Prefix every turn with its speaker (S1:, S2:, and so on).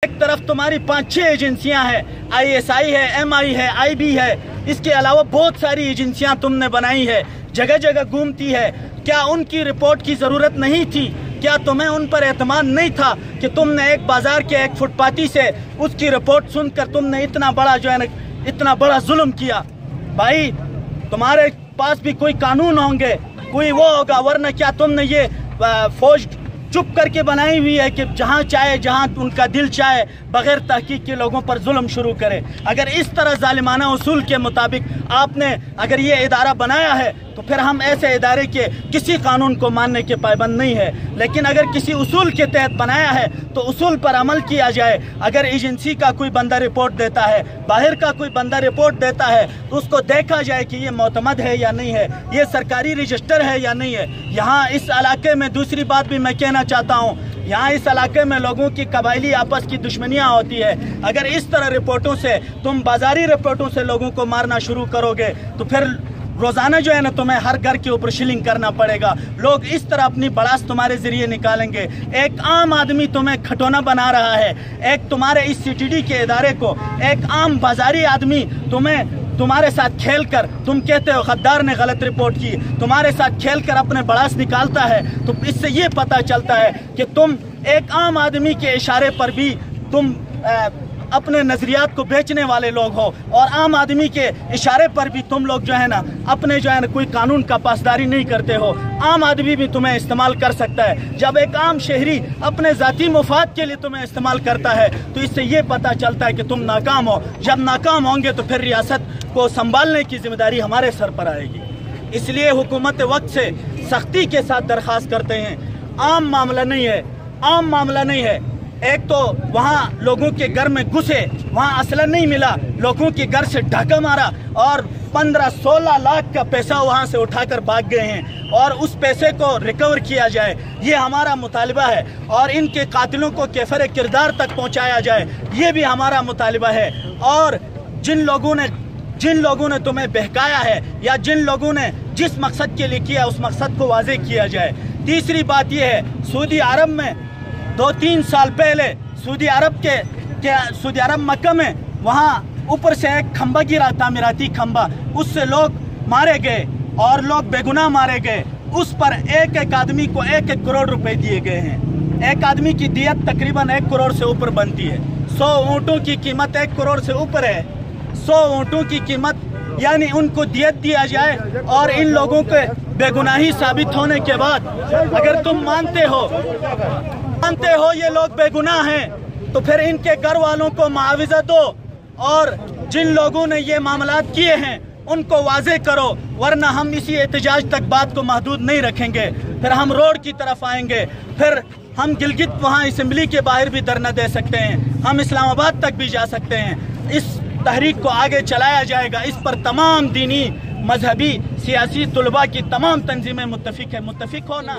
S1: एक तरफ तुम्हारी 5-6 एजेंसियां हैं, ISI है, MI है, IB है, इसके अलावा बहुत सारी एजेंसियां तुमने बनाई है, जगह जगह घूमती है। क्या उनकी रिपोर्ट की ज़रूरत नहीं थी? क्या तुम्हें उन पर एतमाद नहीं था कि तुमने एक बाजार के एक फुटपाती से उसकी रिपोर्ट सुनकर तुमने इतना बड़ा जो है ना इतना बड़ा जुल्म किया? भाई तुम्हारे पास भी कोई कानून होंगे, कोई वो होगा, वरना क्या तुमने ये फौज चुप करके बनाई हुई है कि जहाँ चाहे जहाँ उनका दिल चाहे बगैर तहकीक के लोगों पर जुल्म शुरू करे? अगर इस तरह जालिमाना उसूल के मुताबिक आपने अगर ये इदारा बनाया है तो फिर हम ऐसे इदारे के किसी कानून को मानने के पाबंद नहीं है। लेकिन अगर किसी उसूल के तहत बनाया है तो उसूल पर अमल किया जाए। अगर एजेंसी का कोई बंदा रिपोर्ट देता है, बाहर का कोई बंदा रिपोर्ट देता है, तो उसको देखा जाए कि ये मोतमद है या नहीं है, ये सरकारी रजिस्टर है या नहीं है। यहाँ इस इलाके में दूसरी बात भी मैं कहना चाहता हूँ, यहाँ इस इलाके में लोगों की कबायली आपस की दुश्मनियाँ होती है। अगर इस तरह रिपोर्टों से तुम बाजारी रिपोर्टों से लोगों को मारना शुरू करोगे तो फिर रोजाना जो है ना तुम्हें हर घर के ऊपर शिलिंग करना पड़ेगा। लोग इस तरह अपनी बड़ास तुम्हारे जरिए निकालेंगे। एक आम आदमी तुम्हें खटोना बना रहा है, एक तुम्हारे इस CTD के इदारे को एक आम बाजारी आदमी तुम्हारे साथ खेलकर, तुम कहते हो गद्दार ने गलत रिपोर्ट की, तुम्हारे साथ खेलकर अपने बड़ास निकालता है। तो इससे ये पता चलता है कि तुम एक आम आदमी के इशारे पर भी तुम अपने नजरियात को बेचने वाले लोग हो, और आम आदमी के इशारे पर भी तुम लोग जो है ना अपने जो है ना कोई कानून का पासदारी नहीं करते हो। आम आदमी भी तुम्हें इस्तेमाल कर सकता है। जब एक आम शहरी अपने ज़ाती मुफाद के लिए तुम्हें इस्तेमाल करता है तो इससे ये पता चलता है कि तुम नाकाम हो। जब नाकाम होंगे तो फिर रियासत को संभालने की जिम्मेदारी हमारे सर पर आएगी। इसलिए हुकूमत वक्त से सख्ती के साथ दरख्वास्त करते हैं, आम मामला नहीं है, आम मामला नहीं है। एक तो वहाँ लोगों के घर में घुसे, वहाँ असला नहीं मिला, लोगों के घर से ढाका मारा और 15-16 लाख का पैसा वहाँ से उठाकर भाग गए हैं, और उस पैसे को रिकवर किया जाए, ये हमारा मुतालिबा है। और इनके कातिलों को कैफर किरदार तक पहुँचाया जाए, ये भी हमारा मुतालिबा है। और जिन लोगों ने तुम्हें बहकाया है या जिन लोगों ने जिस मकसद के लिए किया उस मकसद को वाज़ेह किया जाए। तीसरी बात यह है, सऊदी अरब में 2-3 साल पहले सऊदी अरब मक्का में वहाँ ऊपर से एक खंबा गिरा, तामीराती खंबा, उससे लोग मारे गए और लोग बेगुनाह मारे गए। उस पर एक आदमी को 1-1 करोड़ रुपए दिए गए हैं। एक आदमी की दियत तकरीबन 1 करोड़ से ऊपर बनती है। 100 ऊँटों की कीमत 1 करोड़ से ऊपर है। 100 ऊँटों की कीमत, यानी उनको दियत दिया जाए, और इन लोगों के बेगुनाही साबित होने के बाद अगर तुम मानते हो ये लोग बेगुनाह हैं, तो फिर इनके घर वालों को मुआवजा दो, और जिन लोगों ने ये मामलात किए हैं उनको वाज़ेह करो, वरना हम इसी एहतजाज तक बात को महदूद नहीं रखेंगे। फिर हम रोड की तरफ आएंगे, फिर हम गिलगित वहाँ असम्बली के बाहर भी धरना दे सकते हैं, हम इस्लामाबाद तक भी जा सकते हैं। इस तहरीक को आगे चलाया जाएगा। इस पर तमाम दीनी, मजहबी, सियासी, तुलबा की तमाम तंजीमें मुत्तफिक है। मुत्तफिक हो ना?